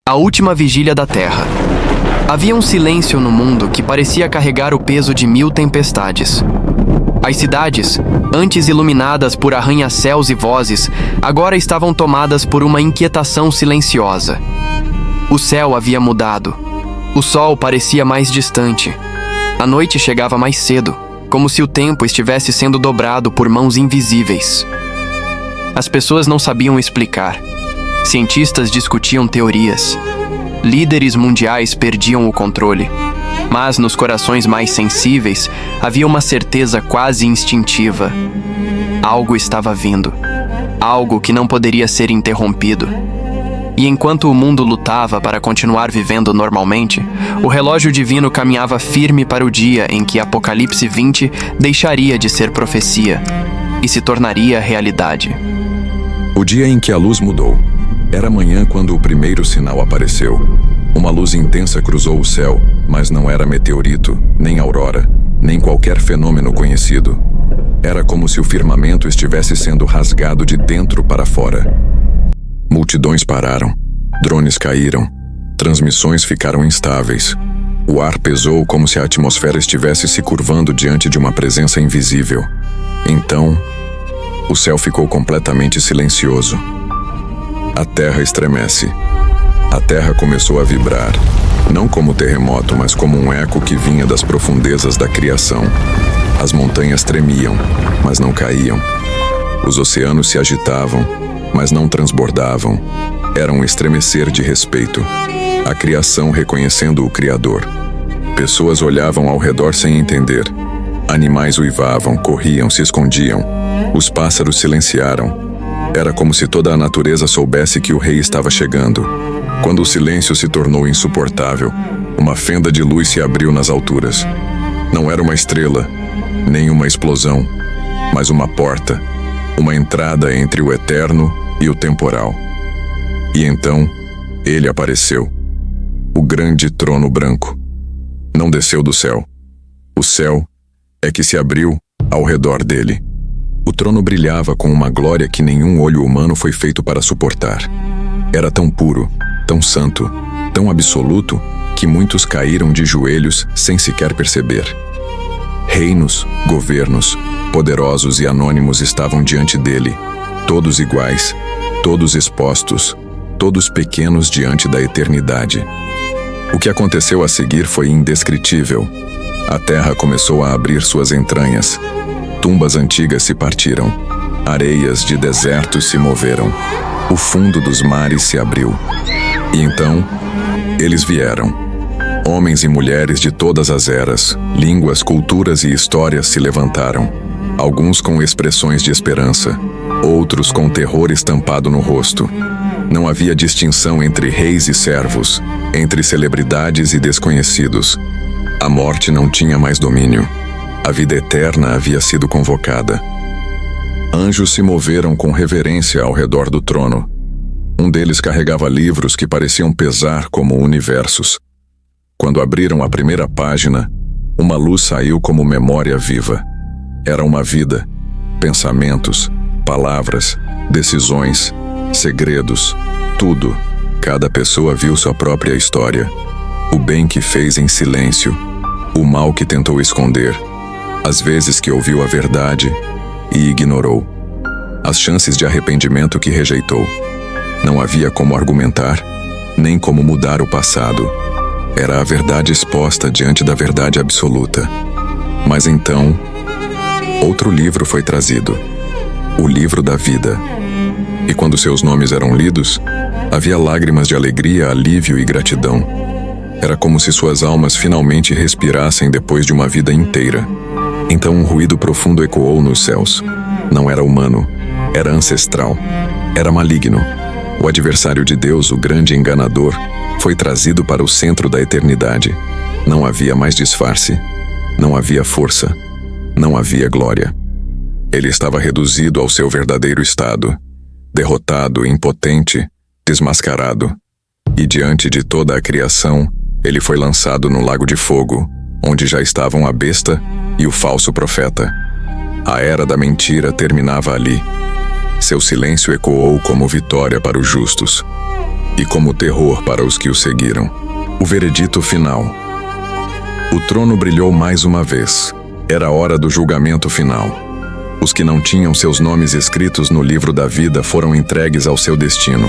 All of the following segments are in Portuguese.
A última vigília da Terra. Havia um silêncio no mundo que parecia carregar o peso de 1000 tempestades. As cidades, antes iluminadas por arranha-céus e vozes, agora estavam tomadas por uma inquietação silenciosa. O céu havia mudado. O sol parecia mais distante. A noite chegava mais cedo, como se o tempo estivesse sendo dobrado por mãos invisíveis. As pessoas não sabiam explicar. Cientistas discutiam teorias. Líderes mundiais perdiam o controle. Mas nos corações mais sensíveis havia uma certeza quase instintiva. Algo estava vindo. Algo que não poderia ser interrompido. E enquanto o mundo lutava para continuar vivendo normalmente, o relógio divino caminhava firme para o dia em que Apocalipse 20 deixaria de ser profecia e se tornaria realidade. O dia em que a luz mudou. Era manhã quando o primeiro sinal apareceu. Uma luz intensa cruzou o céu, mas não era meteorito, nem aurora, nem qualquer fenômeno conhecido. Era como se o firmamento estivesse sendo rasgado de dentro para fora. Multidões pararam, drones caíram, transmissões ficaram instáveis. O ar pesou como se a atmosfera estivesse se curvando diante de uma presença invisível. Então, o céu ficou completamente silencioso. A terra estremece. A terra começou a vibrar, não como terremoto, mas como um eco que vinha das profundezas da criação. As montanhas tremiam, mas não caíam. Os oceanos se agitavam, mas não transbordavam. Era um estremecer de respeito. A criação reconhecendo o Criador. Pessoas olhavam ao redor sem entender. Animais uivavam, corriam, se escondiam. Os pássaros silenciaram. Era como se toda a natureza soubesse que o rei estava chegando. Quando o silêncio se tornou insuportável, uma fenda de luz se abriu nas alturas. Não era uma estrela, nem uma explosão, mas uma porta, uma entrada entre o eterno e o temporal. E então, ele apareceu. O grande trono branco. Não desceu do céu. O céu é que se abriu ao redor dele. O trono brilhava com uma glória que nenhum olho humano foi feito para suportar. Era tão puro, tão santo, tão absoluto, que muitos caíram de joelhos sem sequer perceber. Reinos, governos, poderosos e anônimos estavam diante dele, todos iguais, todos expostos, todos pequenos diante da eternidade. O que aconteceu a seguir foi indescritível. A terra começou a abrir suas entranhas. Tumbas antigas se partiram. Areias de desertos se moveram. O fundo dos mares se abriu. E então, eles vieram. Homens e mulheres de todas as eras, línguas, culturas e histórias se levantaram. Alguns com expressões de esperança, outros com terror estampado no rosto. Não havia distinção entre reis e servos, entre celebridades e desconhecidos. A morte não tinha mais domínio. A vida eterna havia sido convocada. Anjos se moveram com reverência ao redor do trono. Um deles carregava livros que pareciam pesar como universos. Quando abriram a primeira página, uma luz saiu como memória viva. Era uma vida, pensamentos, palavras, decisões, segredos, tudo. Cada pessoa viu sua própria história. O bem que fez em silêncio, o mal que tentou esconder, as vezes que ouviu a verdade e ignorou, as chances de arrependimento que rejeitou. Não havia como argumentar, nem como mudar o passado. Era a verdade exposta diante da verdade absoluta. Mas então, outro livro foi trazido, o livro da vida. E quando seus nomes eram lidos, havia lágrimas de alegria, alívio e gratidão. Era como se suas almas finalmente respirassem depois de uma vida inteira. Então um ruído profundo ecoou nos céus. Não era humano, era ancestral, era maligno. O adversário de Deus, o grande enganador, foi trazido para o centro da eternidade. Não havia mais disfarce, não havia força, não havia glória. Ele estava reduzido ao seu verdadeiro estado, derrotado, impotente, desmascarado. E diante de toda a criação, ele foi lançado no lago de fogo, onde já estavam a besta e o falso profeta. A era da mentira terminava ali. Seu silêncio ecoou como vitória para os justos. e como terror para os que o seguiram. O veredito final. O trono brilhou mais uma vez. Era a hora do julgamento final. Os que não tinham seus nomes escritos no livro da vida foram entregues ao seu destino.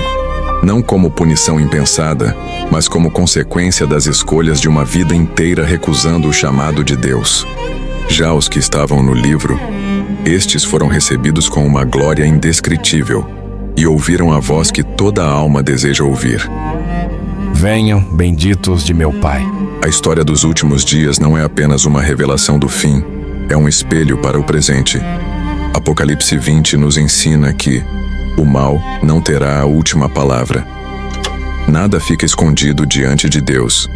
Não como punição impensada, mas como consequência das escolhas de uma vida inteira recusando o chamado de Deus. Já os que estavam no livro, estes foram recebidos com uma glória indescritível e ouviram a voz que toda a alma deseja ouvir. Venham, benditos de meu Pai. A história dos últimos dias não é apenas uma revelação do fim, é um espelho para o presente. Apocalipse 20 nos ensina que o mal não terá a última palavra. Nada fica escondido diante de Deus.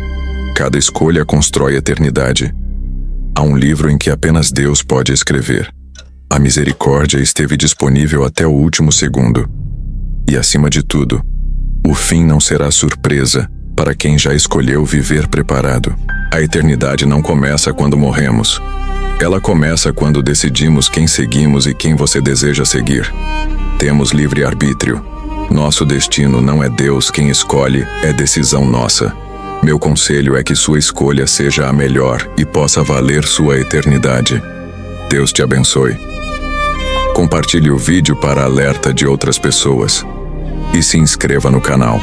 Cada escolha constrói eternidade. Há um livro em que apenas Deus pode escrever. A misericórdia esteve disponível até o último segundo. E, acima de tudo, o fim não será surpresa para quem já escolheu viver preparado. A eternidade não começa quando morremos. Ela começa quando decidimos quem seguimos e quem você deseja seguir. Temos livre-arbítrio. Nosso destino não é Deus quem escolhe, é decisão nossa. Meu conselho é que sua escolha seja a melhor e possa valer sua eternidade. Deus te abençoe. Compartilhe o vídeo para alerta de outras pessoas. E se inscreva no canal.